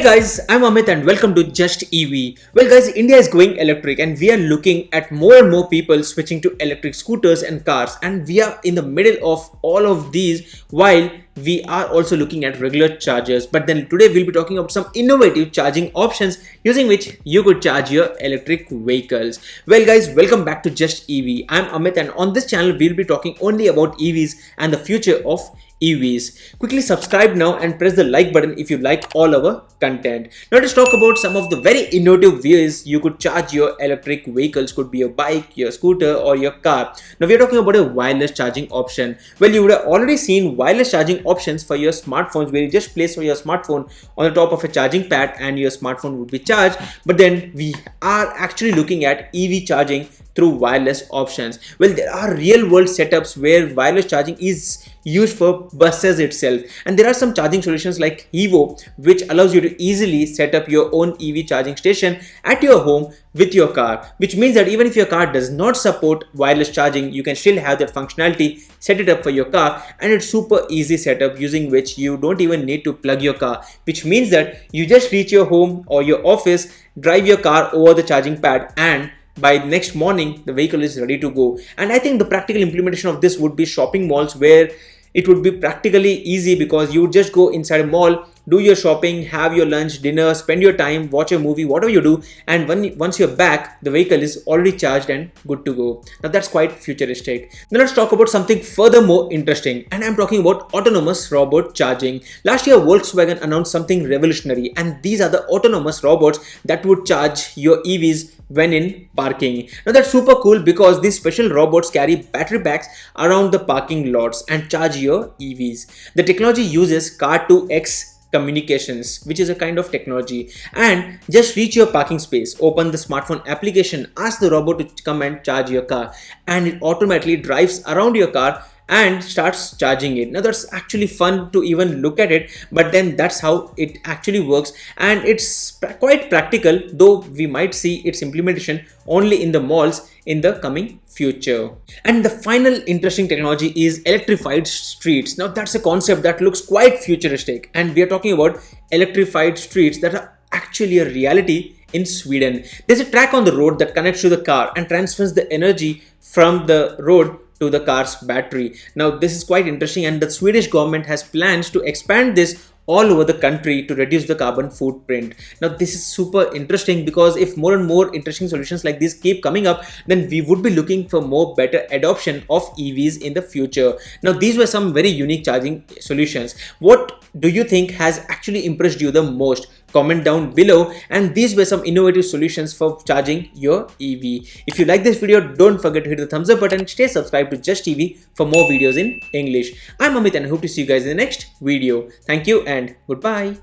Guys, I'm Amit and welcome to Just EV. Well guys, India is going electric and we are looking at more and more people switching to electric scooters and cars, and we are in the middle of all of these while we are also looking at regular chargers. But then today we'll be talking about some innovative charging options using which you could charge your electric vehicles. Well guys, welcome back to Just EV. I'm Amit and on this channel we'll be talking only about EVs and the future of EVs. Quickly subscribe now and press the like button if you like all our content. Now let's talk about some of the very innovative ways you could charge your electric vehicles. Could be your bike, your scooter or your car. Now we are talking about a wireless charging option. Well, you would have already seen wireless charging options for your smartphones where you just place your smartphone on the top of a charging pad and your smartphone would be charged. But then we are actually looking at EV charging through wireless options. Well, there are real world setups where wireless charging is used for buses itself, and there are some charging solutions like HEVO which allows you to easily set up your own EV charging station at your home with your car, which means that even if your car does not support wireless charging, you can still have that functionality, set it up for your car, and it's super easy setup using which you don't even need to plug your car, which means that you just reach your home or your office, drive your car over the charging pad, and by next morning the vehicle is ready to go. And I think the practical implementation of this would be shopping malls, where it would be practically easy because you would just go inside a mall, do your shopping, have your lunch, dinner, spend your time, watch a movie, whatever you do, and once you're back, the vehicle is already charged and good to go. Now that's quite futuristic. Now let's talk about something further more interesting, and I'm talking about autonomous robot charging. Last year Volkswagen announced something revolutionary, and these are the autonomous robots that would charge your EVs when in parking. Now that's super cool because these special robots carry battery packs around the parking lots and charge your EVs. The technology uses Car2X communications, which is a kind of technology, and just reach your parking space, open the smartphone application, ask the robot to come and charge your car, and it automatically drives around your car and starts charging it. Now that's actually fun to even look at it, but then that's how it actually works, and it's quite practical, though we might see its implementation only in the malls in the coming future. And the final interesting technology is electrified streets. Now that's a concept that looks quite futuristic, and we are talking about electrified streets that are actually a reality in Sweden. There's a track on the road that connects to the car and transfers the energy from the road to the car's battery. Now this is quite interesting, and the Swedish government has plans to expand this all over the country to reduce the carbon footprint. Now this is super interesting because if more and more interesting solutions like this keep coming up, then we would be looking for more better adoption of EVs in the future. Now these were some very unique charging solutions. What do you think has actually impressed you the most? Comment down below, and these were some innovative solutions for charging your EV. If you like this video, don't forget to hit the thumbs up button, stay subscribed to JustEV for more videos in English. I'm Amit and I hope to see you guys in the next video. Thank you and goodbye.